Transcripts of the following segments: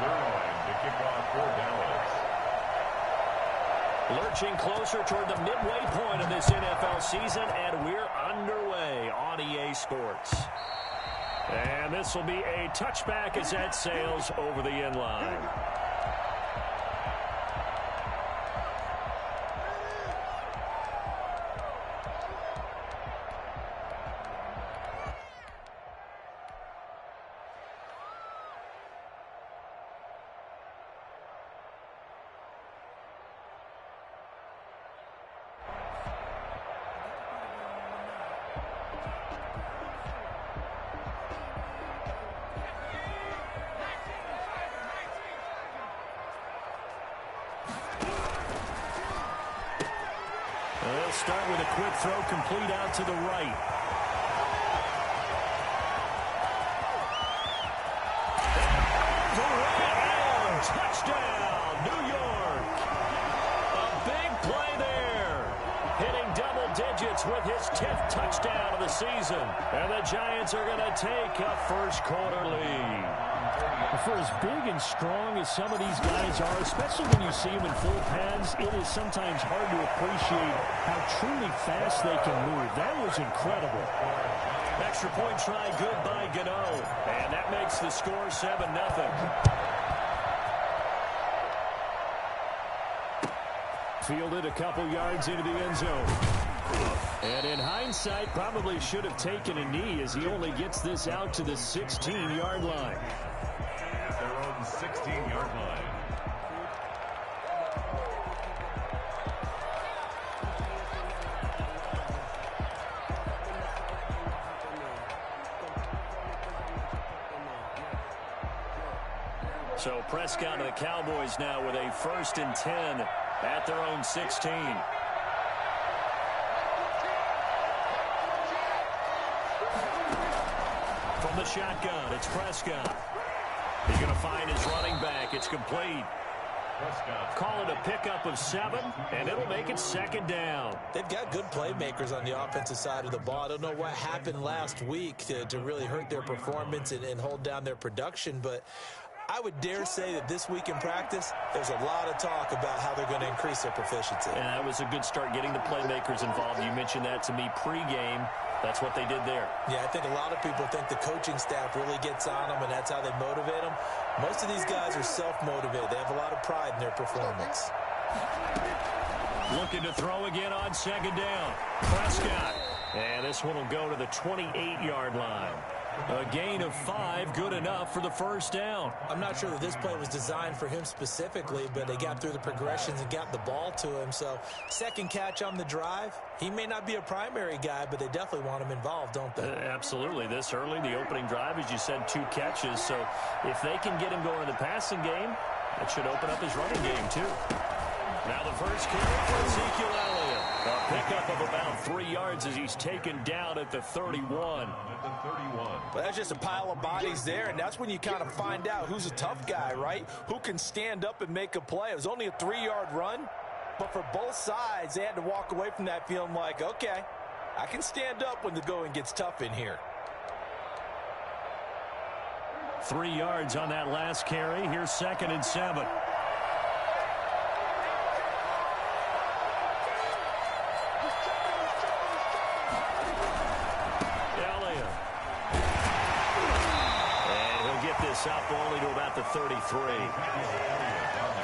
Zerline to kick off for Dallas. Lurching closer toward the midway point of this NFL season, and we're underway on EA Sports. And this will be a touchback as that sails over the end line. They'll start with a quick throw complete out to the right. And touchdown, New York. A big play there. Hitting double digits with his 10th touchdown of the season. And the Giants are going to take a first quarter lead. For as big and strong as some of these guys are, especially when you see them in full pads, it is sometimes hard to appreciate how truly fast they can move. That was incredible. Extra point try good by Gano. And that makes the score 7-0. Fielded a couple yards into the end zone. And in hindsight, probably should have taken a knee as he only gets this out to the 16-yard line. 16-yard line. So Prescott and the Cowboys now with a 1st and 10 at their own 16. From the shotgun, it's Prescott. He's going to find his running back. It's complete. Call it a pickup of 7, and it'll make it 2nd down. They've got good playmakers on the offensive side of the ball. I don't know what happened last week to really hurt their performance and hold down their production, but I would dare say that this week in practice, there's a lot of talk about how they're going to increase their proficiency. And that was a good start getting the playmakers involved. You mentioned that to me pregame. That's what they did there. Yeah, I think a lot of people think the coaching staff really gets on them, and that's how they motivate them. Most of these guys are self-motivated. They have a lot of pride in their performance. Looking to throw again on 2nd down. Prescott. And this one will go to the 28-yard line. A gain of 5, good enough for the 1st down. I'm not sure that this play was designed for him specifically, but they got through the progressions and got the ball to him. So 2nd catch on the drive. He may not be a primary guy, but they definitely want him involved, don't they? Absolutely. This early, the opening drive, as you said, 2 catches. So if they can get him going in the passing game, that should open up his running game too. Now the first carry for Ezekiel Elliott. A pickup of about 3 yards as he's taken down at the 31. But that's just a pile of bodies there, and that's when you kind of find out who's a tough guy, right? Who can stand up and make a play. It was only a 3-yard run, but for both sides, they had to walk away from that feeling like, okay, I can stand up when the going gets tough in here. 3 yards on that last carry. Here's 2nd and 7. Up only to about the 33.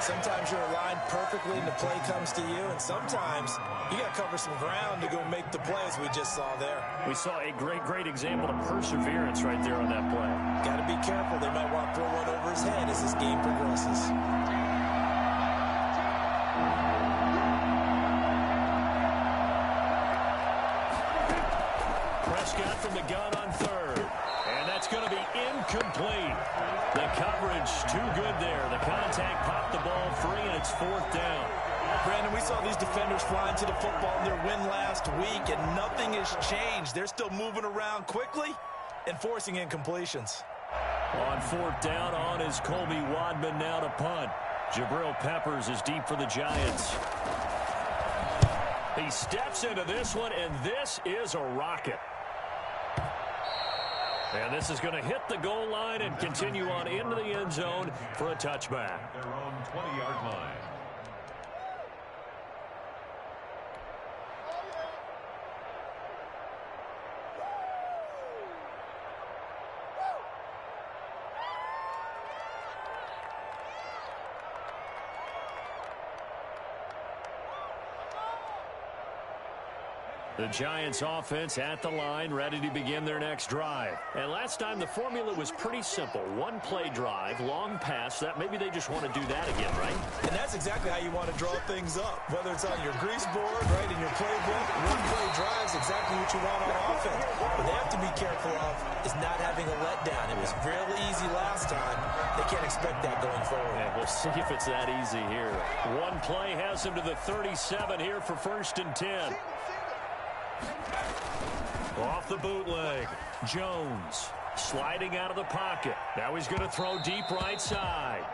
Sometimes you're aligned perfectly and the play comes to you, and sometimes you got to cover some ground to go make the plays we just saw there. We saw a great example of perseverance right there on that play. Got to be careful. They might want to throw one over his head as this game progresses. Prescott from the gun on 3rd. And that's going to be incomplete. The coverage too good there. The contact popped the ball free, and it's 4th down. Brandon, we saw these defenders flying to the football in their win last week, and nothing has changed. They're still moving around quickly and forcing incompletions. On 4th down, on is Colby Wadman now to punt. Jabril Peppers is deep for the Giants. He steps into this one, and this is a rocket. And this is going to hit the goal line and continue on into the end zone for a touchback. Their own 20-yard line. The Giants offense at the line, ready to begin their next drive. And last time the formula was pretty simple. One play drive, long pass. That maybe they just want to do that again, right? And that's exactly how you want to draw things up. Whether it's on your grease board, right, in your playbook, one play drive is exactly what you want on offense. What they have to be careful of is not having a letdown. It was really easy last time. They can't expect that going forward. And we'll see if it's that easy here. One play has him to the 37 here for 1st and 10. Off the bootleg, Jones sliding out of the pocket. Now he's going to throw deep right side.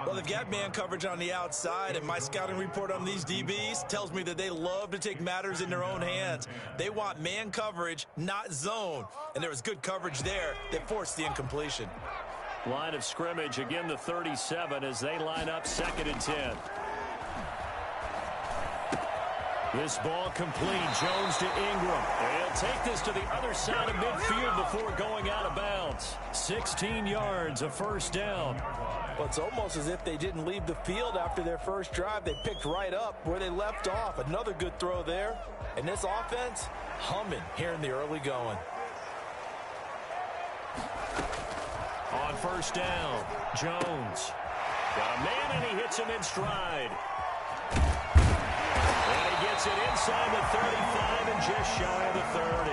Well, they've got man coverage on the outside, and my scouting report on these DBs tells me that they love to take matters in their own hands. They want man coverage, not zone. And there was good coverage there that forced the incompletion. Line of scrimmage, again the 37 as they line up 2nd and 10. This ball complete. Jones to Ingram. He'll take this to the other side of midfield before going out of bounds. 16 yards, a 1st down. Well, it's almost as if they didn't leave the field after their first drive. They picked right up where they left off. Another good throw there. And this offense, humming here in the early going. On 1st down, Jones. Got a man, and he hits him in stride. Gets it inside the 35 and just shy of the 30.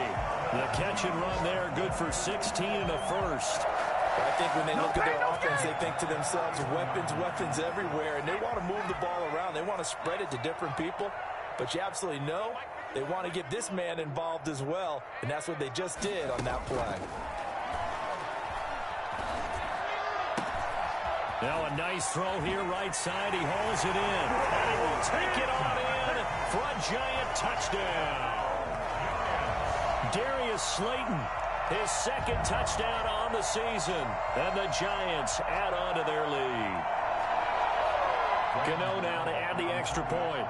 The catch and run there, good for 16 and a 1st. I think when they look at their offense, they think to themselves, weapons everywhere, and they want to move the ball around. They want to spread it to different people, but you absolutely know they want to get this man involved as well, and that's what they just did on that play. Now a nice throw here, right side. He holds it in. And he will take it on in for a Giant touchdown. Darius Slayton, his 2nd touchdown on the season. And the Giants add on to their lead. Gano now to add the extra point.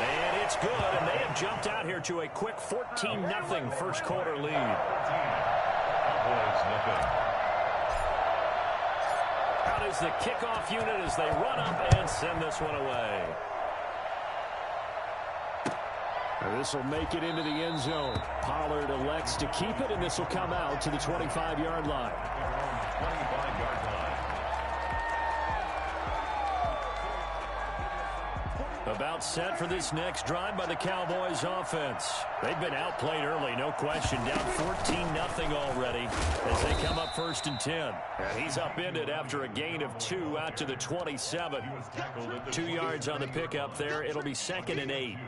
And it's good, and they have jumped out here to a quick 14-0 first quarter lead. Out is the kickoff unit as they run up and send this one away. This will make it into the end zone. Pollard elects to keep it, and this will come out to the 25-yard line. 25-yard line. About set for this next drive by the Cowboys offense. They've been outplayed early, no question. Down 14-0 already as they come up 1st and 10. And he's upended after a gain of 2 out to the 27. 2 yards on the pickup there. It'll be 2nd and 8.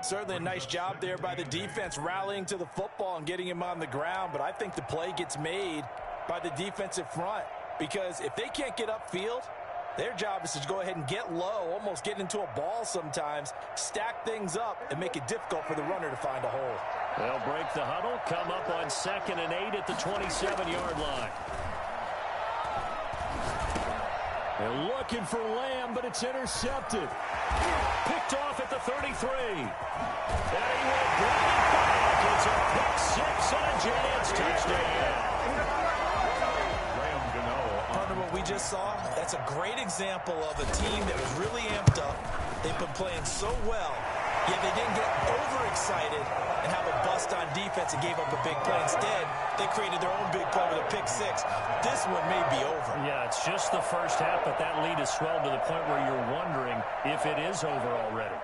Certainly a nice job there by the defense rallying to the football and getting him on the ground. But I think the play gets made by the defensive front, because if they can't get upfield, their job is to go ahead and get low, almost get into a ball sometimes, stack things up, and make it difficult for the runner to find a hole. They'll break the huddle, come up on 2nd and 8 at the 27-yard line. They're looking for Lamb, but it's intercepted. Picked off at the 33. And he will bring it back. It's a pick 6 and a Giants touchdown. What we just saw, that's a great example of a team that was really amped up. They've been playing so well, yet they didn't get overexcited and have a bust on defense and gave up a big play. Instead, they created their own big play with a pick 6. This one may be over. Yeah, it's just the first half, but that lead has swelled to the point where you're wondering if it is over already.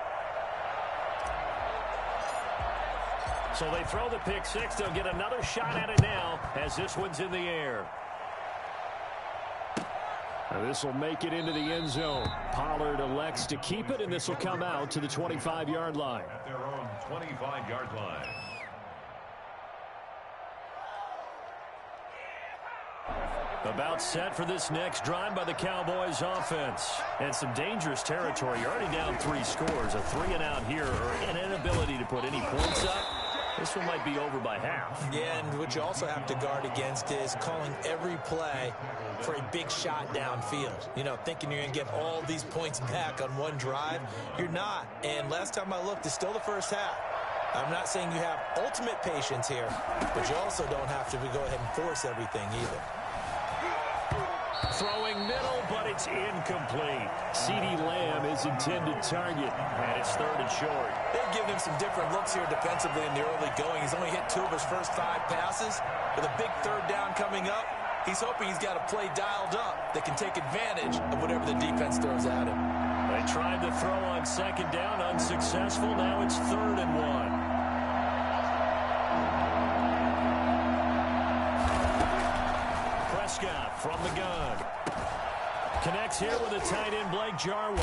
So they throw the pick 6. They'll get another shot at it now as this one's in the air. This will make it into the end zone. Pollard elects to keep it, and this will come out to the 25-yard line. At their own 25-yard line. About set for this next drive by the Cowboys offense. And some dangerous territory. You're already down 3 scores. A 3-and-out here or an inability to put any points up. This one might be over by half. Yeah, and what you also have to guard against is calling every play for a big shot downfield. You know, thinking you're going to get all these points back on one drive. You're not. And last time I looked, it's still the first half. I'm not saying you have ultimate patience here, but you also don't have to go ahead and force everything either. Throwing middle, but it's incomplete. CeeDee Lamb is intended target, and it's 3rd and short. They've given him some different looks here defensively in the early going. He's only hit 2 of his first 5 passes. With a big 3rd down coming up, he's hoping he's got a play dialed up that can take advantage of whatever the defense throws at him. They tried to throw on 2nd down, unsuccessful. Now it's 3rd and 1. Prescott from the gun. Connects here with a tight end, Blake Jarwin.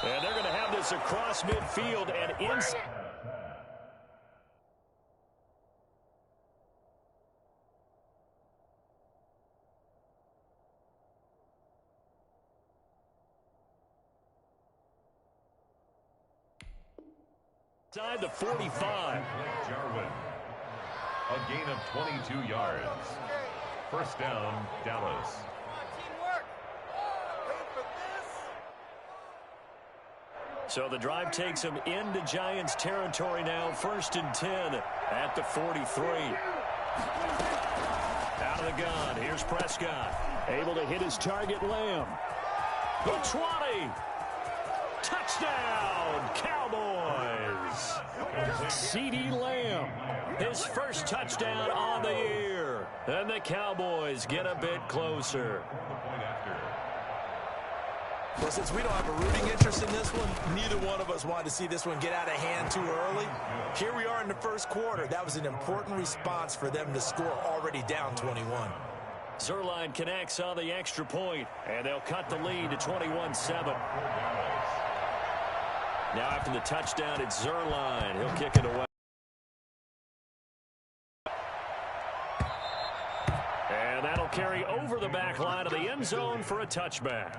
And they're going to have this across midfield and inside. Inside the 45. Jarwin. A gain of 22 yards. First down, Dallas. So the drive takes him into Giants territory now. 1st and 10 at the 43. Out of the gun. Here's Prescott. Able to hit his target, Lamb. The 20. Touchdown, Cowboys. CeeDee Lamb. His first touchdown on the year. And the Cowboys get a bit closer. Well, since we don't have a rooting interest in this one, neither one of us wanted to see this one get out of hand too early. Here we are in the first quarter. That was an important response for them to score already down 21. Zuerlein connects on the extra point, and they'll cut the lead to 21-7. Now after the touchdown, it's Zuerlein. He'll kick it away. And that'll carry over the back line of the end zone for a touchback.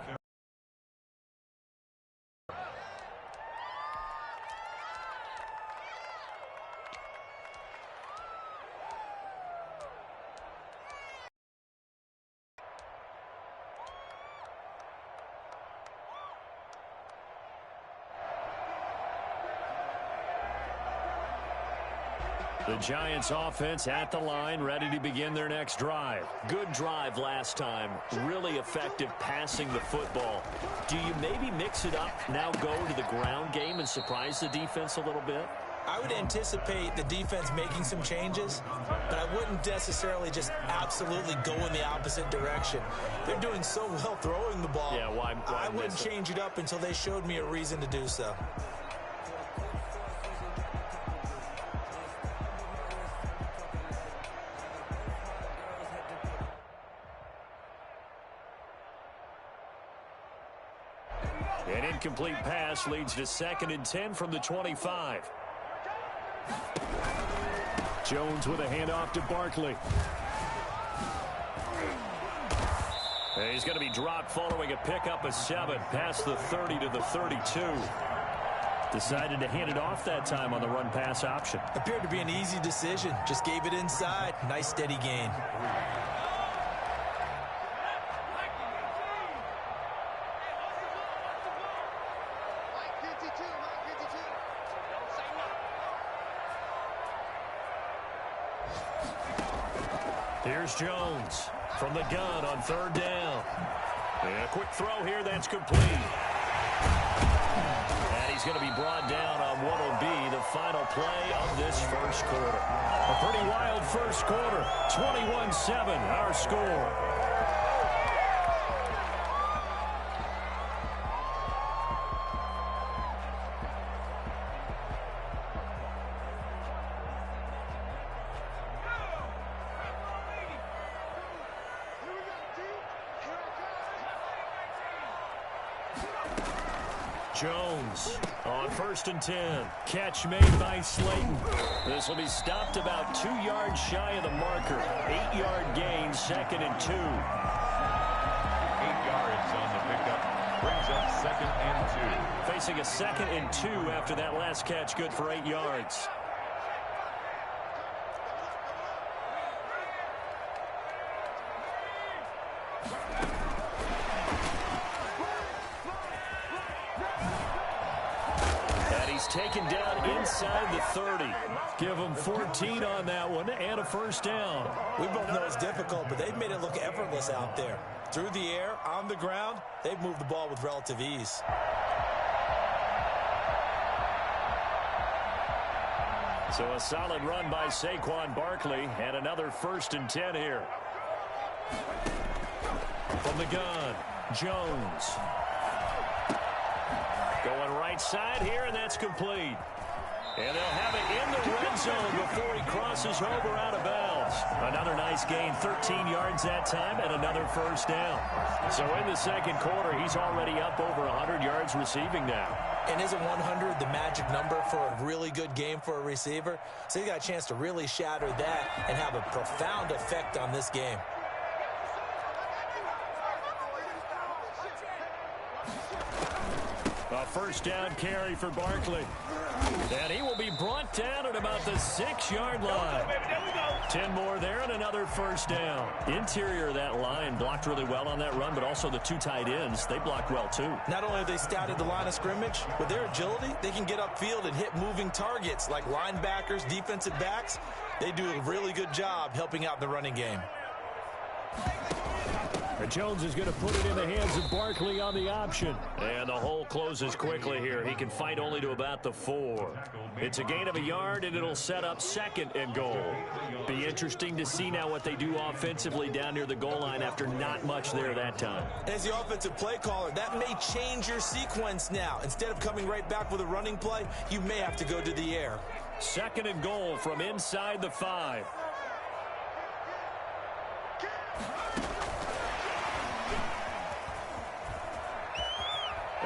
The Giants offense at the line, ready to begin their next drive. Good drive last time. Really effective passing the football. Do you maybe mix it up, now go to the ground game and surprise the defense a little bit? I would anticipate the defense making some changes, but I wouldn't necessarily just absolutely go in the opposite direction. They're doing so well throwing the ball. Yeah, why I wouldn't change it up until they showed me a reason to do so. An incomplete pass leads to 2nd and 10 from the 25. Jones with a handoff to Barkley. And he's going to be dropped following a pickup of 7 past the 30 to the 32. Decided to hand it off that time on the run-pass option. Appeared to be an easy decision. Just gave it inside. Nice steady gain. Here's Jones from the gun on 3rd down. And a quick throw here that's complete. And he's going to be brought down on what will be the final play of this first quarter. A pretty wild first quarter. 21-7 our score. Jones on 1st and 10. Catch made by Slayton. This will be stopped about 2 yards shy of the marker. 8-yard gain, 2nd and 2. facing a 2nd and 2 after that last catch, good for 8 yards. And he's taken down inside the 30. Give him 14 on that one and a first down. We both know it's difficult, but they've made it look effortless out there. Through the air, on the ground, they've moved the ball with relative ease. So a solid run by Saquon Barkley and another 1st and 10 here. From the gun, Jones. Going right side here, and that's complete. And they'll have it in the red zone before he crosses over out of bounds. Another nice gain, 13 yards that time, and another first down. So in the second quarter, he's already up over 100 yards receiving now. And isn't 100 the magic number for a really good game for a receiver? So he got a chance to really shatter that and have a profound effect on this game. A first down carry for Barkley. And he will be brought down at about the 6-yard line. 10 more there and another first down. Interior of that line blocked really well on that run, but also the 2 tight ends, they blocked well too. Not only have they scouted the line of scrimmage, with their agility, they can get upfield and hit moving targets like linebackers, defensive backs. They do a really good job helping out the running game. And Jones is going to put it in the hands of Barkley on the option. And the hole closes quickly here. He can fight only to about the 4. It's a gain of a yard, and it'll set up 2nd and goal. Be interesting to see now what they do offensively down near the goal line after not much there that time. As the offensive play caller, that may change your sequence now. Instead of coming right back with a running play, you may have to go to the air. 2nd and goal from inside the 5.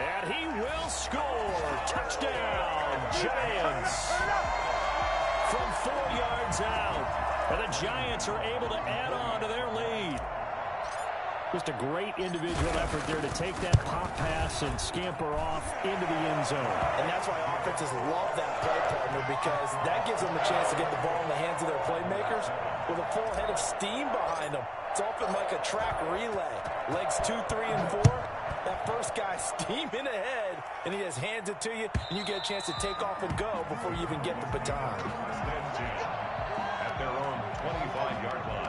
And he will score. Touchdown, Giants. From 4 yards out. And the Giants are able to add on to their lead. Just a great individual effort there to take that pop pass and scamper off into the end zone. And that's why offenses love that play partner, because that gives them a chance to get the ball in the hands of their playmakers with a full head of steam behind them. It's often like a track relay. Legs 2, 3, and 4. That first guy steaming ahead, and he just hands it to you, and you get a chance to take off and go before you even get the baton. At their own 25-yard line.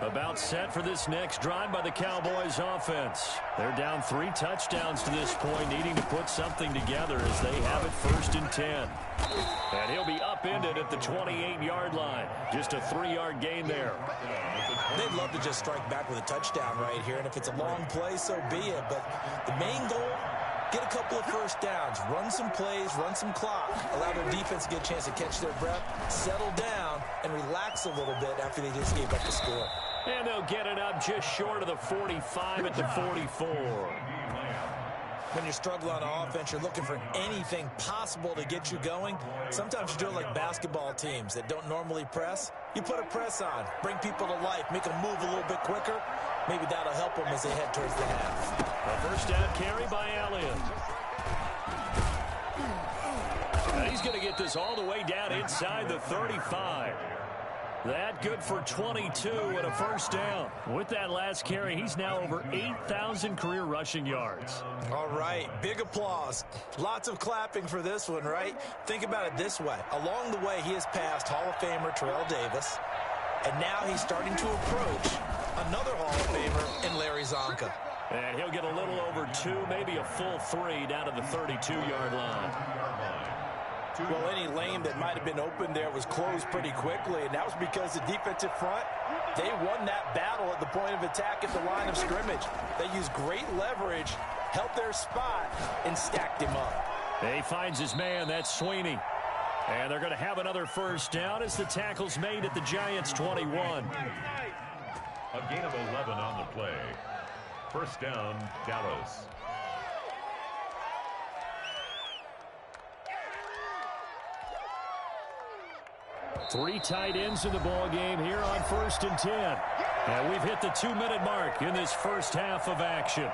About set for this next drive by the Cowboys offense. They're down 3 touchdowns to this point, needing to put something together as they have it 1st and 10. And he'll be upended at the 28-yard line. Just a 3-yard gain there. They'd love to just strike back with a touchdown right here, and if it's a long play, so be it. But the main goal, get a couple of first downs, run some plays, run some clock, allow their defense to get a chance to catch their breath, settle down, and relax a little bit after they just gave up the score. And they'll get it up just short of the 45 at the 44. When you're struggling on offense, you're looking for anything possible to get you going. Sometimes you do it like basketball teams that don't normally press. You put a press on, bring people to life, make them move a little bit quicker. Maybe that'll help them as they head towards the half. A first down carry by Allen. And he's going to get this all the way down inside the 35. That good for 22 and a first down. With that last carry, he's now over 8,000 career rushing yards. All right, big applause. Lots of clapping for this one, right? Think about it this way. Along the way, he has passed Hall of Famer Terrell Davis, and now he's starting to approach another Hall of Famer in Larry Zonka. And he'll get a little over 2, maybe a full 3 down to the 32-yard line. Well, any lane that might have been open there was closed pretty quickly, and that was because the defensive front, they won that battle at the point of attack at the line of scrimmage. They used great leverage, held their spot, and stacked him up. He finds his man, that's Sweeney. And they're going to have another first down as the tackle's made at the Giants' 21. A gain of 11 on the play. First down, Dallas. Three tight ends in the ball game here on 1st and 10. And we've hit the 2-minute mark in this first half of action.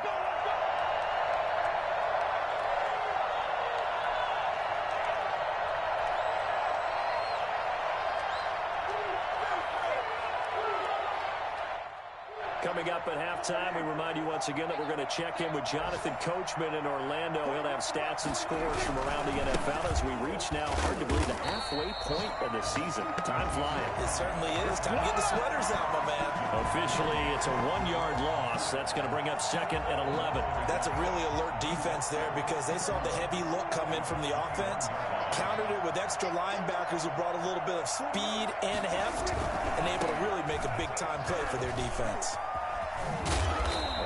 Coming up at halftime, we remind you once again that we're going to check in with Jonathan Coachman in Orlando. He'll have stats and scores from around the NFL as we reach now, hard to believe, the halfway point of the season. Time flying. It certainly is. Time to get the sweaters out, my man. Officially, it's a 1-yard loss. That's going to bring up 2nd and 11. That's a really alert defense there because they saw the heavy look come in from the offense, countered it with extra linebackers who brought a little bit of speed and heft, and able to really make a big-time play for their defense.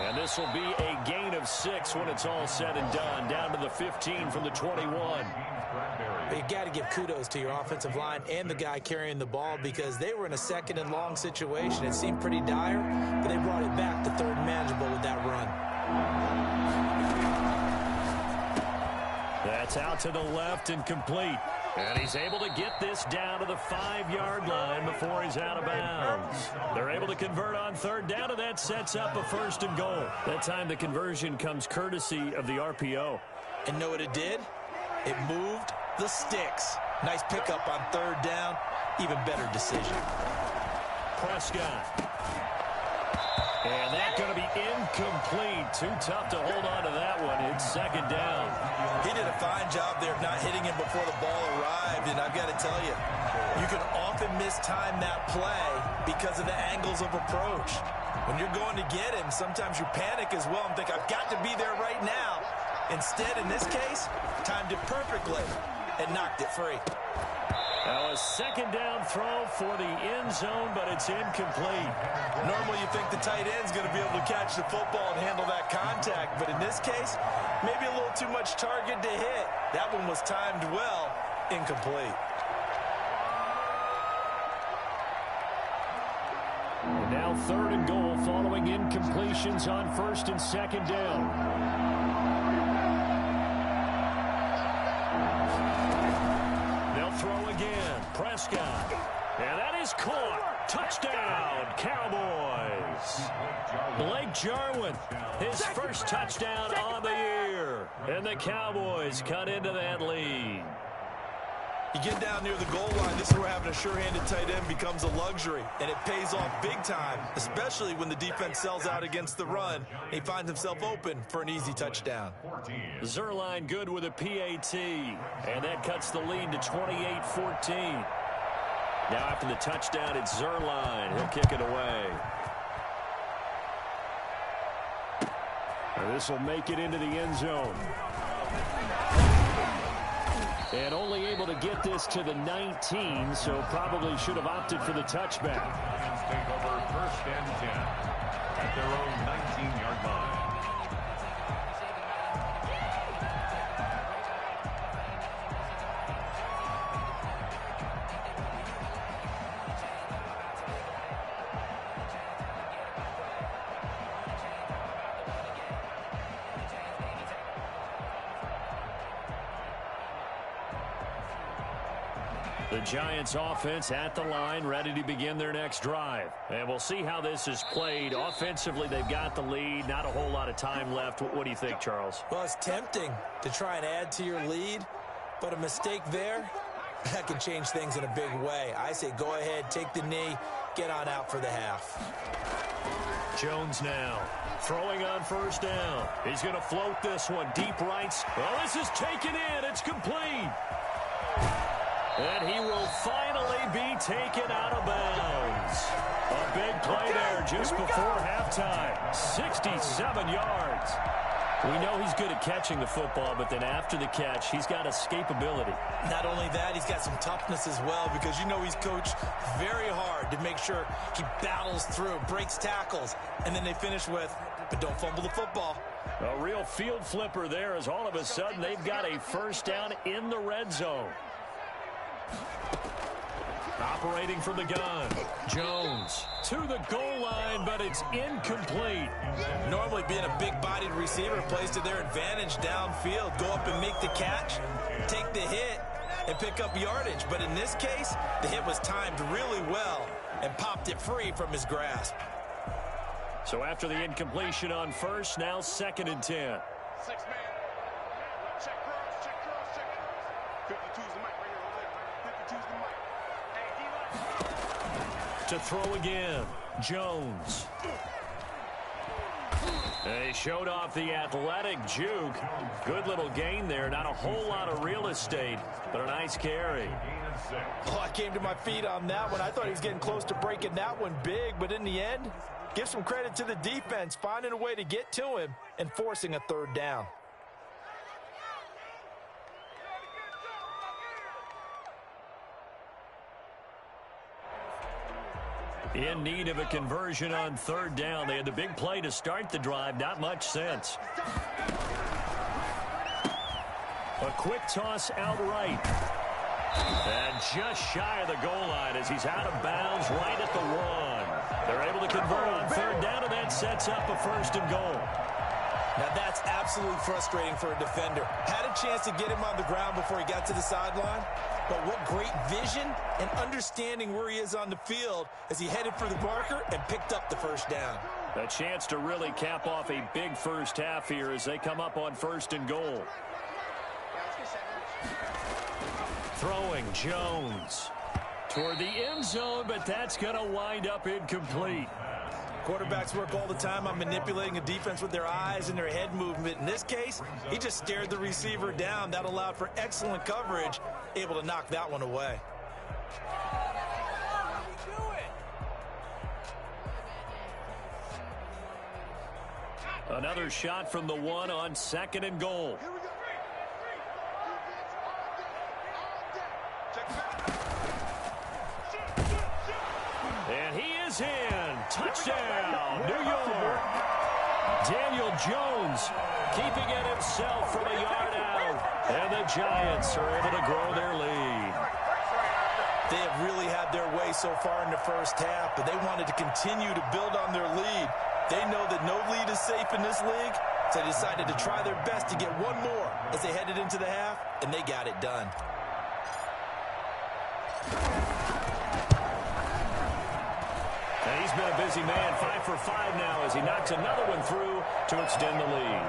And this will be a gain of 6 when it's all said and done, down to the 15 from the 21. You got to give kudos to your offensive line and the guy carrying the ball because they were in a 2nd and long situation. It seemed pretty dire, but they brought it back to 3rd and manageable with that run. That's out to the left and complete. And he's able to get this down to the 5-yard line before he's out of bounds. They're able to convert on 3rd down, and that sets up a 1st and goal. That time the conversion comes courtesy of the RPO. And know what it did? It moved the sticks. Nice pickup on 3rd down. Even better decision. Prescott. And that's going to be incomplete. Too tough to hold on to that one. It's 2nd down. He did a fine job there of not hitting him before the ball arrived, and I've got to tell you, you can often mistime that play because of the angles of approach. When you're going to get him, sometimes you panic as well and think, I've got to be there right now. Instead, in this case, timed it perfectly and knocked it free. Now a 2nd down throw for the end zone, but it's incomplete. Normally you think the tight end's going to be able to catch the football and handle that contact, but in this case, maybe a little too much target to hit. That one was timed well, incomplete. And now 3rd and goal following incompletions on 1st and 2nd down. Throw again. Prescott. And that is caught. Touchdown, Cowboys. Blake Jarwin, his first touchdown on the year. And the Cowboys cut into that lead. You get down near the goal line, this is where having a sure-handed tight end becomes a luxury, and it pays off big time, especially when the defense sells out against the run. He finds himself open for an easy touchdown. Zerline good with a PAT, and that cuts the lead to 28-14. Now after the touchdown, it's Zerline. He'll kick it away. And this will make it into the end zone. And only able to get this to the 19, so probably should have opted for the touchback. Lions take over 1st and 10 at their own 19-yard line. The Giants offense at the line, ready to begin their next drive. And we'll see how this is played. Offensively, they've got the lead. Not a whole lot of time left. What do you think, Charles? Well, it's tempting to try and add to your lead, but a mistake there, that can change things in a big way. I say go ahead, take the knee, get on out for the half. Jones now throwing on 1st down. He's going to float this one deep right. Well, this is taken in. It's complete. And he will finally be taken out of bounds. A big play there just before halftime. 67 yards. We know he's good at catching the football, but then after the catch, he's got escapability. Not only that, he's got some toughness as well because you know he's coached very hard to make sure he battles through, breaks tackles, and then they finish with, but don't fumble the football. A real field flipper there as all of a sudden they've got a 1st down in the red zone. Operating from the gun. Jones to the goal line, but it's incomplete. Normally being a big-bodied receiver plays to their advantage downfield. Go up and make the catch, take the hit, and pick up yardage. But in this case, the hit was timed really well and popped it free from his grasp. So after the incompletion on first, now 2nd and 10. 6-man. Check cross, check cross, check cross. 52's the mic right here. 52's the mic. Hey, D-line. To throw again, Jones. They showed off the athletic juke. Good little gain there. Not a whole lot of real estate, but a nice carry. Oh, I came to my feet on that one. I thought he was getting close to breaking that one big, but in the end, give some credit to the defense, finding a way to get to him and forcing a 3rd down. In need of a conversion on 3rd down. They had the big play to start the drive. Not much sense. A quick toss out right. And just shy of the goal line as he's out of bounds right at the 1. They're able to convert on 3rd down, and that sets up a 1st and goal. Now that's absolutely frustrating for a defender. Had a chance to get him on the ground before he got to the sideline, but what great vision and understanding where he is on the field as he headed for the marker and picked up the 1st down. A chance to really cap off a big first half here as they come up on 1st and goal. Throwing Jones toward the end zone, but that's going to wind up incomplete. Quarterbacks work all the time on manipulating a defense with their eyes and their head movement. In this case, he just stared the receiver down. That allowed for excellent coverage, able to knock that one away. Another shot from the 1 on 2nd and goal. And he is in. Touchdown, New York. Daniel Jones keeping it himself from a yard out. And the Giants are able to grow their lead. They have really had their way so far in the first half, but they wanted to continue to build on their lead. They know that no lead is safe in this league, so they decided to try their best to get one more as they headed into the half, and they got it done. And he's been a busy man, 5 for 5 now as he knocks another one through to extend the lead.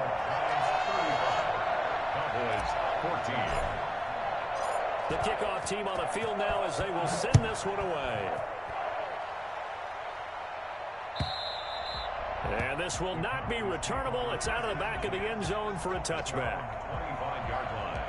Cowboys 14. The kickoff team on the field now as they will send this one away. And this will not be returnable. It's out of the back of the end zone for a touchback. 25-yard line.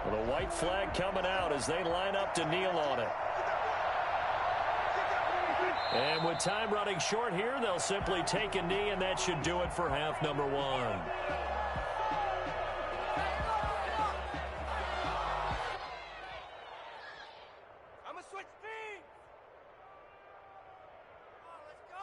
The white flag coming out as they line up to kneel on it. And with time running short here, they'll simply take a knee, and that should do it for half number 1. I'm going to switch teams. Come on, let's go.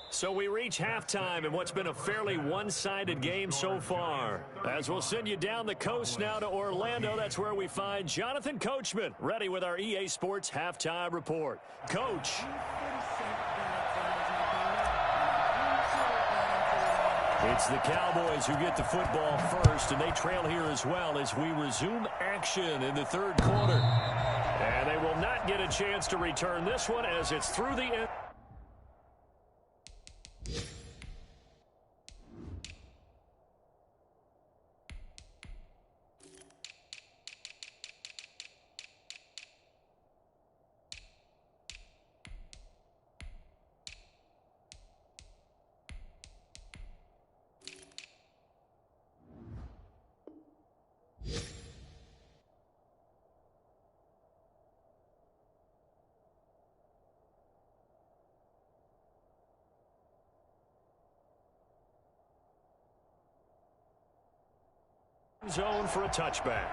So we reach halftime in what's been a fairly one-sided game so far. As we'll send you down the coast now to Orlando, that's where we find Jonathan Coachman, ready with our EA Sports Halftime Report. Coach. It's the Cowboys who get the football first, and they trail here as well as we resume action in the 3rd quarter. And they will not get a chance to return this one as it's through the end. Zone for a touchback.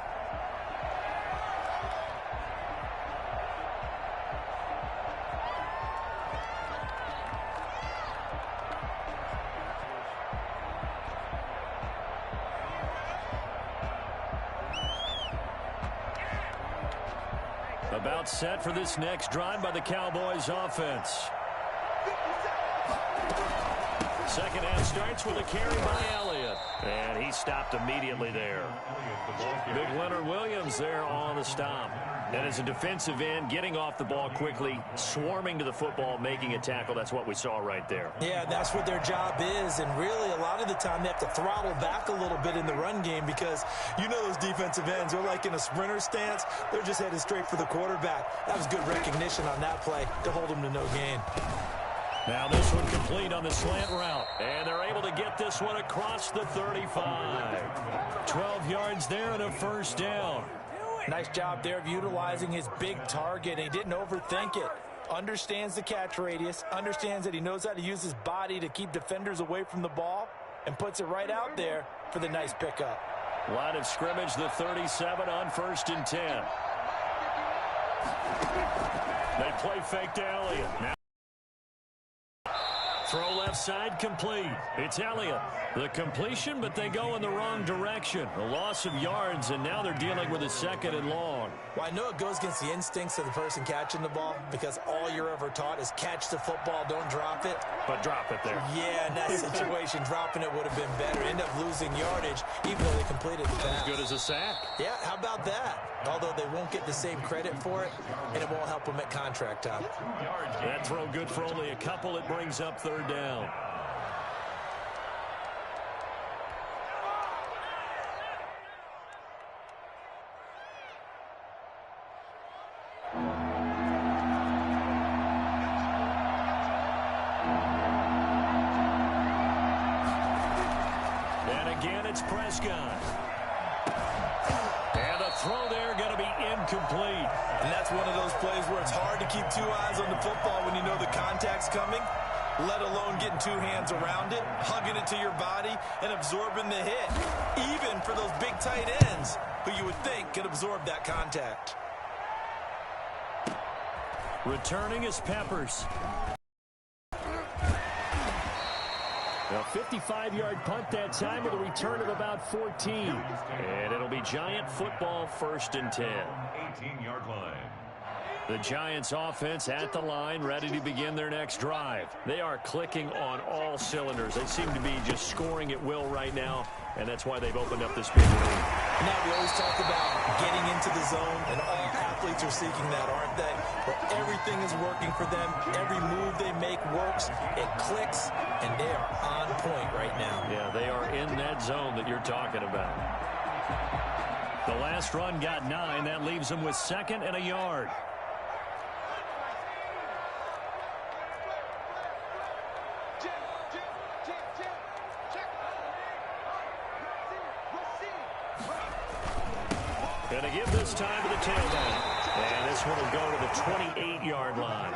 About set for this next drive by the Cowboys offense. Second half starts with a carry by Elliott. And he stopped immediately there. Big Leonard Williams there on the stop. And as a defensive end, getting off the ball quickly, swarming to the football, making a tackle. That's what we saw right there. Yeah, that's what their job is. And really, a lot of the time, they have to throttle back a little bit in the run game because you know those defensive ends, they're like in a sprinter stance. They're just headed straight for the quarterback. That was good recognition on that play to hold them to no gain. Now this one complete on the slant route. And they're able to get this one across the 35. 12 yards there and a first down. Nice job there of utilizing his big target. He didn't overthink it. Understands the catch radius. Understands that he knows how to use his body to keep defenders away from the ball. And puts it right out there for the nice pickup. Line of scrimmage, the 37 on 1st and 10. They play fake to Elliott. Now throw left side complete. It's Elliott. The completion, but they go in the wrong direction. A loss of yards, and now they're dealing with a 2nd and long. Well, I know it goes against the instincts of the person catching the ball because all you're ever taught is catch the football, don't drop it. But drop it there. Yeah, in that situation, dropping it would have been better. End up losing yardage, even though they completed the pass. As good as a sack. Yeah, how about that? Although they won't get the same credit for it, and it won't help them at contract time. That throw good for only a couple. It brings up 3rd down. It's Prescott. And a throw there going to be incomplete. And that's one of those plays where it's hard to keep 2 eyes on the football when you know the contact's coming, let alone getting 2 hands around it, hugging it to your body, and absorbing the hit. Even for those big tight ends who you would think could absorb that contact. Returning is Peppers. A 55-yard punt that time with a return of about 14. And it'll be Giant football 1st and 10. 18-yard line. The Giants offense at the line, ready to begin their next drive. They are clicking on all cylinders. They seem to be just scoring at will right now, and that's why they've opened up this big lead. Now, we always talk about getting into the zone, and all athletes are seeking that, aren't they? Where everything is working for them. Every move they make works. It clicks, and they are on point right now. Yeah, they are in that zone that you're talking about. The last run got 9. That leaves them with 2nd and a yard. Going to give this time to the tailback. And this one will go to the 28-yard line.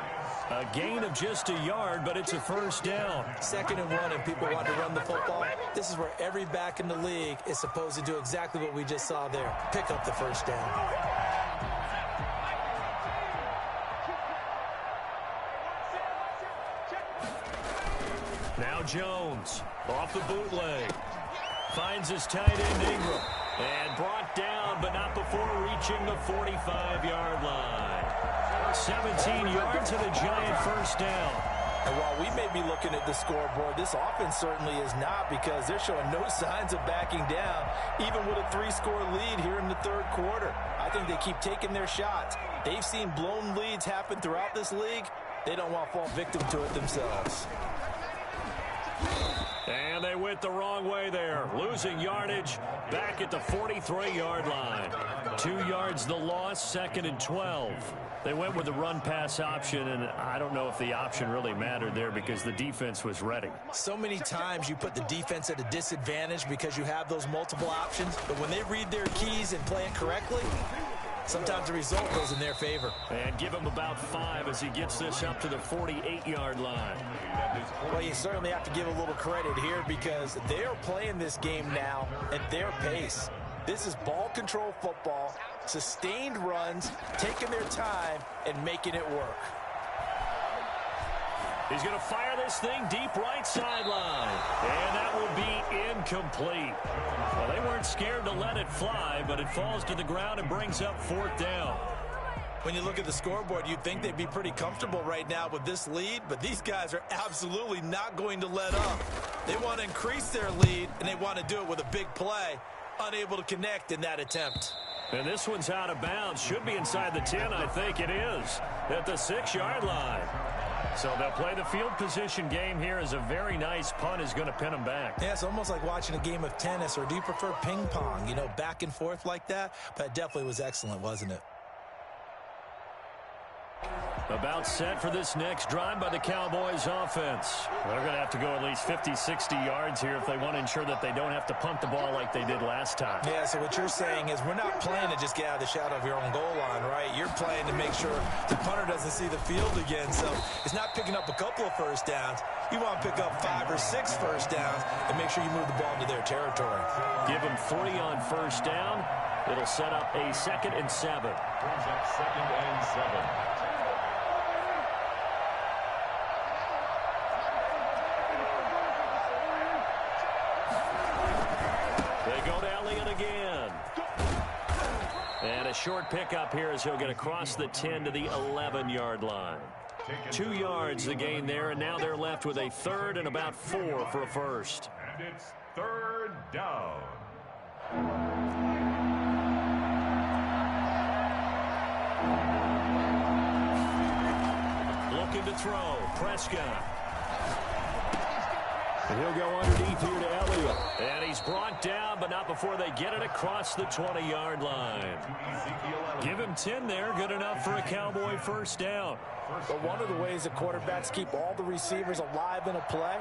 A gain of just a yard, but it's a first down. 2nd and 1, and people want to run the football. This is where every back in the league is supposed to do exactly what we just saw there. Pick up the first down. Now Jones off the bootleg. Finds his tight end Ingram. And brought down, but not before reaching the 45-yard line. 17 yards and a Giant first down. And while we may be looking at the scoreboard, this offense certainly is not because they're showing no signs of backing down, even with a 3-score lead here in the 3rd quarter. I think they keep taking their shots. They've seen blown leads happen throughout this league. They don't want to fall victim to it themselves. And they went the wrong way there. Losing yardage back at the 43-yard line. 2 yards the loss, 2nd and 12. They went with the run-pass option, and I don't know if the option really mattered there because the defense was ready. So many times you put the defense at a disadvantage because you have those multiple options, but when they read their keys and play it correctly, sometimes the result goes in their favor. And give him about 5 as he gets this up to the 48-yard line. Well, you certainly have to give a little credit here because they're playing this game now at their pace. This is ball control football, sustained runs, taking their time, and making it work. He's going to fire this thing deep right sideline. And that will be incomplete. Well, they weren't scared to let it fly, but it falls to the ground and brings up 4th down. When you look at the scoreboard, you'd think they'd be pretty comfortable right now with this lead, but these guys are absolutely not going to let up. They want to increase their lead, and they want to do it with a big play. Unable to connect in that attempt. And this one's out of bounds. Should be inside the 10, I think it is, at the 6-yard line. So they'll play the field position game here as a very nice punt is going to pin them back. Yeah, it's almost like watching a game of tennis, or do you prefer ping pong? You know, back and forth like that? But it definitely was excellent, wasn't it? About set for this next drive by the Cowboys offense. They're going to have to go at least 50, 60 yards here if they want to ensure that they don't have to punt the ball like they did last time. Yeah, so what you're saying is we're not playing to just get out of the shadow of your own goal line, right? You're playing to make sure the punter doesn't see the field again. So it's not picking up a couple of first downs. You want to pick up 5 or 6 first downs and make sure you move the ball into their territory. Give them 3 on first down. It'll set up a 2nd and 7. Brings up 2nd and 7. Again. And a short pickup here as he'll get across the 10 to the 11-yard line. 2 yards the gain there, and now they're left with a 3rd and about 4 for a first. And it's 3rd down. Looking to throw. Prescott. And he'll go underneath here to Elliott. And he's brought down, but not before they get it across the 20-yard line. Give him 10 there. Good enough for a Cowboy first down. But one of the ways that quarterbacks keep all the receivers alive in a play,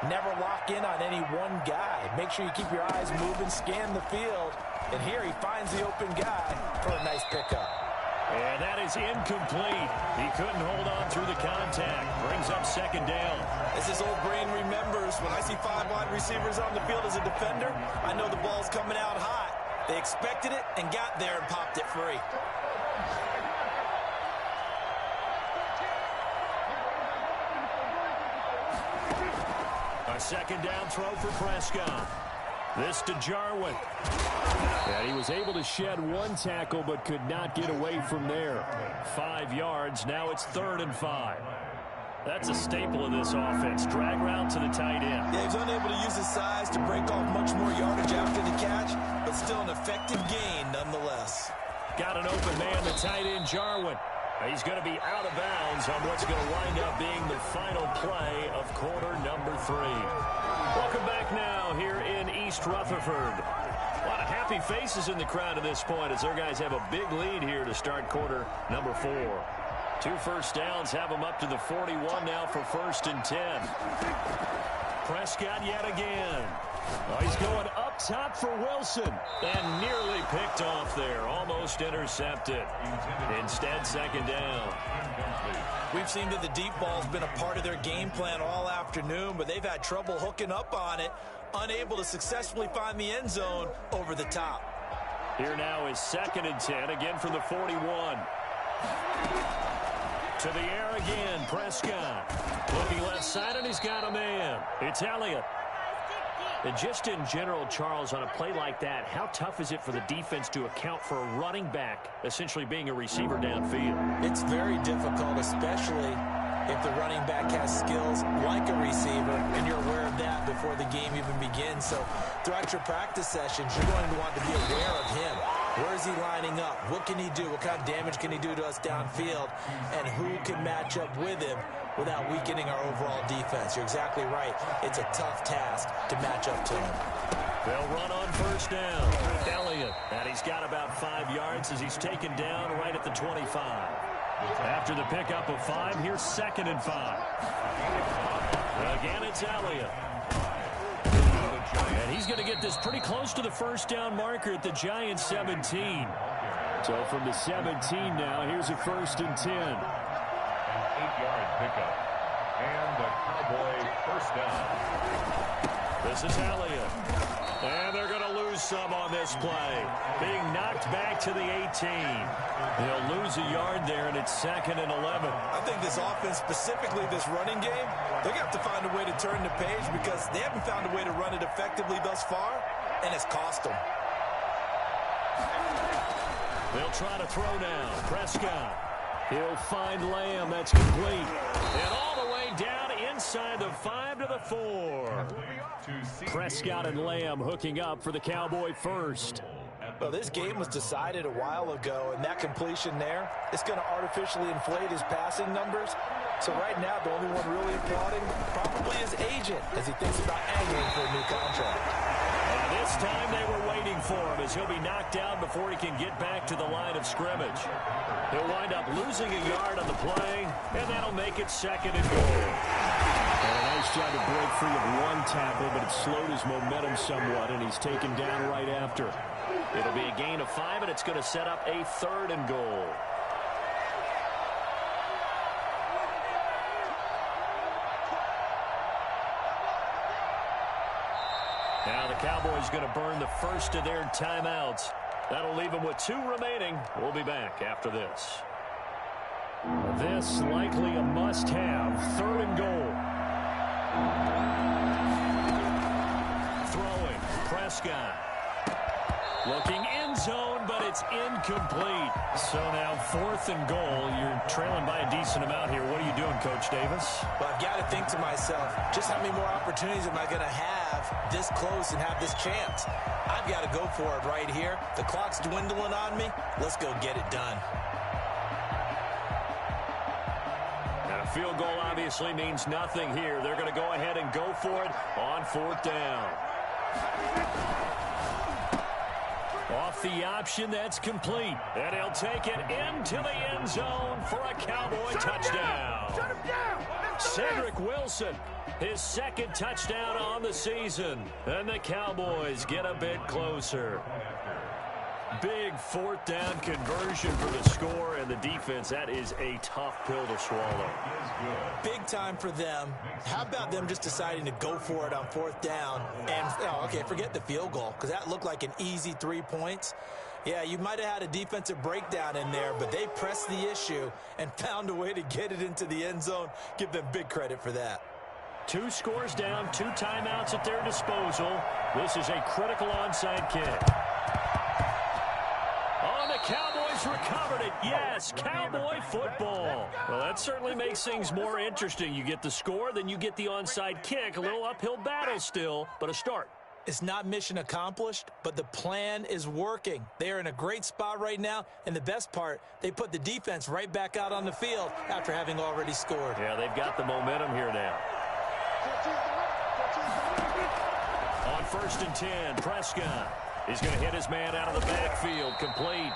never lock in on any one guy. Make sure you keep your eyes moving, scan the field. And here he finds the open guy for a nice pickup. And that is incomplete. He couldn't hold on through the contact. Brings up 2nd down. As his old brain remembers, when I see 5 wide receivers on the field as a defender, I know the ball's coming out hot. They expected it and got there and popped it free. A 2nd down throw for Prescott. This to Jarwin. And he was able to shed 1 tackle but could not get away from there. 5 yards. Now it's 3rd and 5. That's a staple of this offense. Drag route to the tight end. Yeah, he's unable to use his size to break off much more yardage after the catch, but still an effective gain nonetheless. Got an open man, the tight end, Jarwin. He's going to be out of bounds on what's going to wind up being the final play of quarter number 3. Welcome back now here in East Rutherford. A lot of happy faces in the crowd at this point as their guys have a big lead here to start quarter number 4. 2 first downs have them up to the 41 now for 1st and 10. Prescott yet again. Oh, he's going up top for Wilson and nearly picked off there. Almost intercepted. Instead, 2nd down. We've seen that the deep ball's been a part of their game plan all afternoon, but they've had trouble hooking up on it, unable to successfully find the end zone over the top. Here now is 2nd and 10, again from the 41. To the air again, Prescott. Looking left side, and he's got a man. It's Elliott. And just in general, Charles, on a play like that, how tough is it for the defense to account for a running back essentially being a receiver downfield? It's very difficult, especially if the running back has skills like a receiver, and you're aware of that before the game even begins. So throughout your practice sessions, you're going to want to be aware of him. Where is he lining up? What can he do? What kind of damage can he do to us downfield? And who can match up with him without weakening our overall defense? You're exactly right. It's a tough task to match up to him. They'll run on first down. Elliott, and he's got about 5 yards as he's taken down right at the 25. After the pickup of 5, here's 2nd and 5. Again, it's Elliott. And he's going to get this pretty close to the first down marker at the Giants' 17. So from the 17 now, here's a 1st and 10. An 8-yard pickup. And the Cowboy first down. This is Elliott. And they're going to lose lose some on this play. Being knocked back to the 18. He'll lose a yard there, and it's 2nd and 11. I think this offense, specifically this running game, they're going to have to find a way to turn the page because they haven't found a way to run it effectively thus far, and it's cost them. They'll try to throw now. Prescott. He'll find Lamb. That's complete. And all the way down inside the 5 to the 4. Prescott and Lamb hooking up for the Cowboy first. Well, this game was decided a while ago, and that completion there is going to artificially inflate his passing numbers. So right now, the only one really applauding probably his agent as he thinks about angling for a new contract. And this time they were waiting for him as he'll be knocked down before he can get back to the line of scrimmage. He'll wind up losing a yard on the play, and that'll make it 2nd and goal. And a nice job to break free of one tackle, but it slowed his momentum somewhat, and he's taken down right after. It'll be a gain of 5, and it's going to set up a 3rd and goal. Now the Cowboys going to burn the first of their timeouts. That'll leave them with 2 remaining. We'll be back after this. This likely a must-have. 3rd and goal. Throwing. Prescott. Looking end zone, but it's incomplete. So now 4th and goal. You're trailing by a decent amount here. What are you doing, Coach Davis? Well, I've got to think to myself, just how many more opportunities am I going to have this close and have this chance? I've got to go for it right here. The clock's dwindling on me. Let's go get it done. And a field goal obviously means nothing here. They're going to go ahead and go for it on 4th down. Off the option, that's complete. And he'll take it into the end zone for a Cowboy touchdown. Shut him down. Cedric Wilson, his 2nd touchdown on the season. And the Cowboys get a bit closer. Big 4th down conversion for the score, and the defense, that is a tough pill to swallow. Big time for them. How about them just deciding to go for it on 4th down? And, okay, forget the field goal, because that looked like an easy 3 points. Yeah, you might have had a defensive breakdown in there, but they pressed the issue and found a way to get it into the end zone. Give them big credit for that. 2 scores down, 2 timeouts at their disposal. This is a critical onside kick. Cowboys recovered it. Yes, Cowboy football. Well, that certainly makes things more interesting. You get the score, then you get the onside kick. A little uphill battle still, but a start. It's not mission accomplished, but the plan is working. They are in a great spot right now, and the best part, they put the defense right back out on the field after having already scored. Yeah, they've got the momentum here now. On 1st and 10, Prescott. He's going to hit his man out of the backfield. Complete.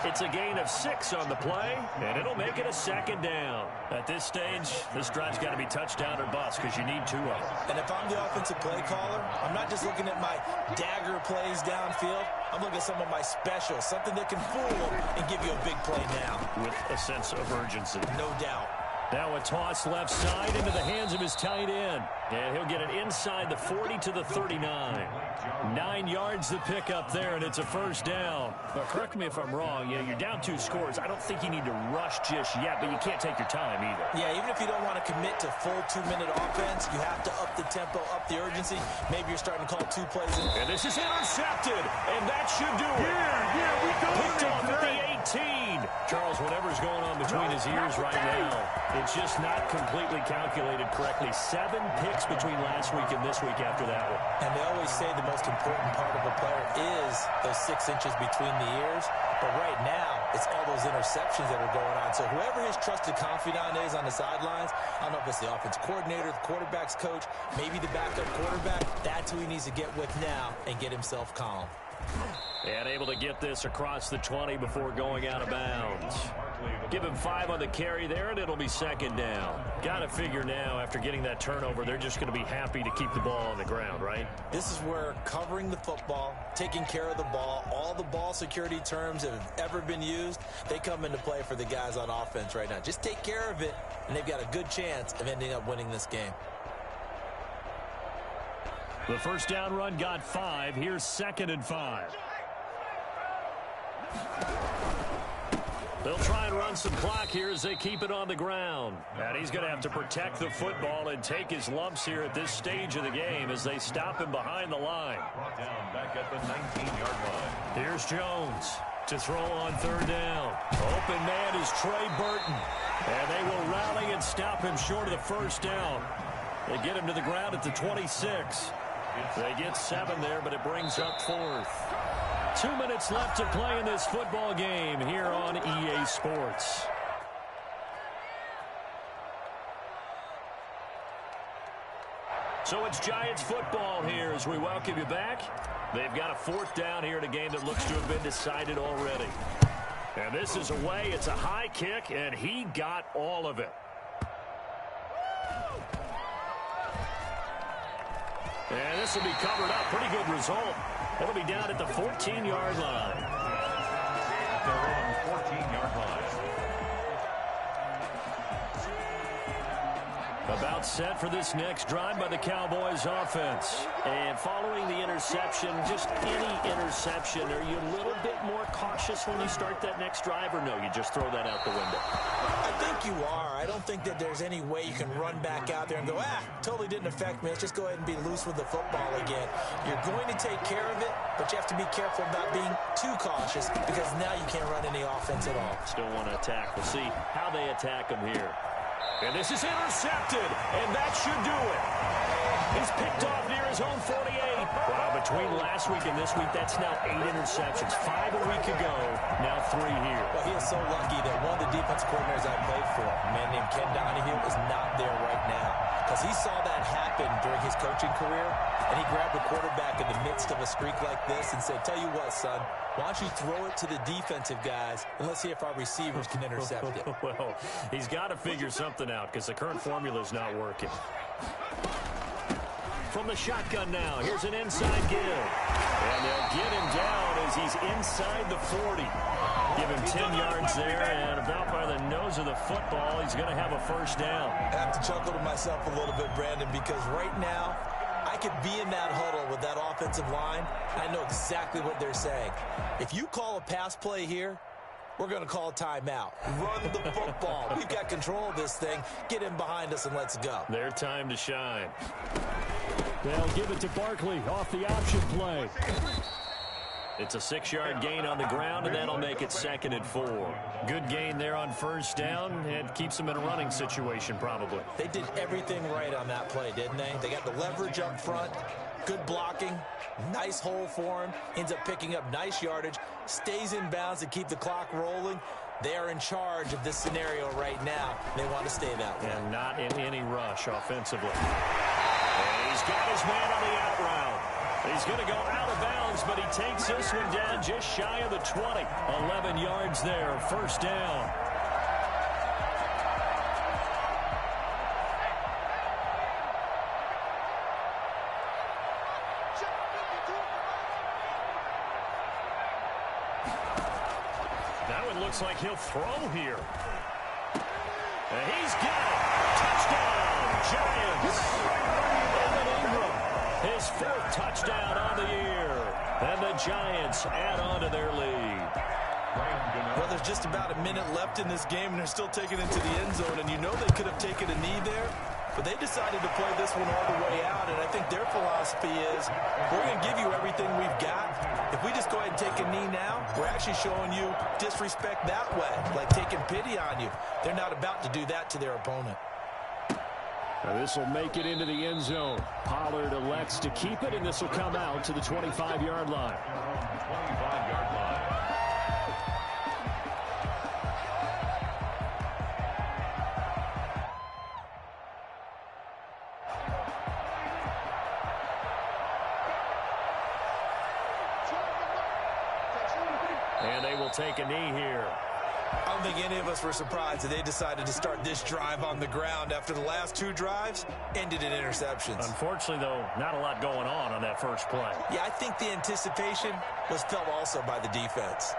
It's a gain of 6 on the play, and it'll make it a 2nd down. At this stage, this drive's got to be touchdown or bust because you need 2 of them. And if I'm the offensive play caller, I'm not just looking at my dagger plays downfield. I'm looking at some of my specials, something that can fool and give you a big play now. With a sense of urgency. No doubt. Now a toss left side into the hands of his tight end. And he'll get it inside the 40 to the 39. 9 yards to pick up there, and it's a 1st down. But correct me if I'm wrong. You're down 2 scores. I don't think you need to rush just yet, but you can't take your time either. Yeah, even if you don't want to commit to full 2-minute offense, you have to up the tempo, up the urgency. Maybe you're starting to call 2 plays. And this is intercepted, and that should do it. Yeah, we go. Picked off at the 18. Charles, whatever's going on between his ears right now, it's just not completely calculated correctly. 7 picks between last week and this week after that one. And they always say the most important part of a player is those 6 inches between the ears. But right now, it's all those interceptions that are going on. So whoever his trusted confidant is on the sidelines, I don't know if it's the offense coordinator, the quarterback's coach, maybe the backup quarterback, that's who he needs to get with now and get himself calm. And able to get this across the 20 before going out of bounds. Give him 5 on the carry there, and it'll be 2nd down. Got to figure now, after getting that turnover, they're just going to be happy to keep the ball on the ground, right? This is where covering the football, taking care of the ball, all the ball security terms that have ever been used, they come into play for the guys on offense right now. Just take care of it, and they've got a good chance of ending up winning this game. The first down run got 5. Here's 2nd and 5. They'll try and run some clock here as they keep it on the ground. And he's going to have to protect the football and take his lumps here at this stage of the game as they stop him behind the line. Brought down back at the 19-yard line. Here's Jones to throw on 3rd down. Open man is Trey Burton. And they will rally and stop him short of the first down. They get him to the ground at the 26. They get 7 there, but it brings up 4th. 2 minutes left to play in this football game here on EA Sports. So it's Giants football here as we welcome you back. They've got a 4th down here in a game that looks to have been decided already. And this is away. It's a high kick, and he got all of it. And this will be covered up. Pretty good result. It'll be down at the 14-yard line. At their own 14-yard line. About set for this next drive by the Cowboys offense. And following the interception, just any interception, are you a little bit more cautious when you start that next drive, or no, you just throw that out the window? I think you are. I don't think that there's any way you can run back out there and go, totally didn't affect me. Let's just go ahead and be loose with the football again. You're going to take care of it, but you have to be careful about being too cautious because now you can't run any offense at all. Still want to attack. We'll see how they attack him here. And this is intercepted, and that should do it. He's picked off near his own 48. Wow, between last week and this week, that's now 8 interceptions. 5 a week ago, now 3 here. Well, he is so lucky that one of the defense coordinators I played for, a man named Ken Donahue, is not there right now. Because he saw that happen during his coaching career, and he grabbed the quarterback in the midst of a streak like this and said, tell you what, son, why don't you throw it to the defensive guys, and let's see if our receivers can intercept it. Well, he's got to figure something out because the current formula is not working. From the shotgun now, here's an inside give. And they'll get him down as he's inside the 40. Give him 10 yards there, and about by the nose of the football, he's going to have a first down. I have to chuckle to myself a little bit, Brandon, because right now, I could be in that huddle with that offensive line. I know exactly what they're saying. If you call a pass play here, we're going to call a timeout. Run the football. We've got control of this thing. Get in behind us and let's go. Their time to shine. They'll give it to Barkley off the option play. It's a 6-yard gain on the ground, and that'll make it 2nd and 4. Good gain there on first down, and keeps them in a running situation probably. They did everything right on that play, didn't they? They got the leverage up front, good blocking, nice hole for him, ends up picking up nice yardage, stays in bounds to keep the clock rolling. They are in charge of this scenario right now. They want to stay that way. And not in any rush offensively. And he's got his man on the out route. He's going to go out of bounds, but he takes this one down just shy of the 20. 11 yards there, first down. That one looks like he'll throw here. And he's got it. Touchdown, Giants. Evan Ingram, his 4th touchdown on the year. And the Giants add on to their lead. Well, there's just about a minute left in this game, and they're still taking it to the end zone. And you know they could have taken a knee there, but they decided to play this one all the way out. And I think their philosophy is, we're going to give you everything we've got. If we just go ahead and take a knee now, we're actually showing you disrespect that way, like taking pity on you. They're not about to do that to their opponent. Now this will make it into the end zone. Pollard elects to keep it, and this will come out to the 25-yard line. 25-yard line. And they will take a knee here. I don't think any of us were surprised that they decided to start this drive on the ground after the last 2 drives ended in interceptions. Unfortunately, though, not a lot going on that first play. Yeah, I think the anticipation was felt also by the defense.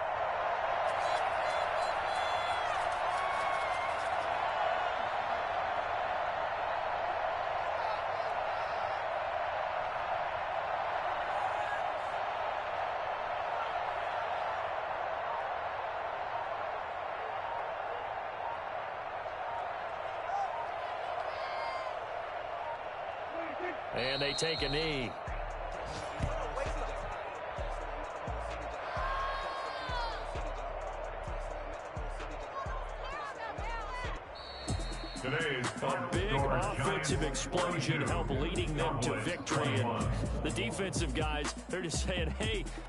And they take a knee. A big offensive explosion helped leading them to victory. And the defensive guys, they're just saying, hey,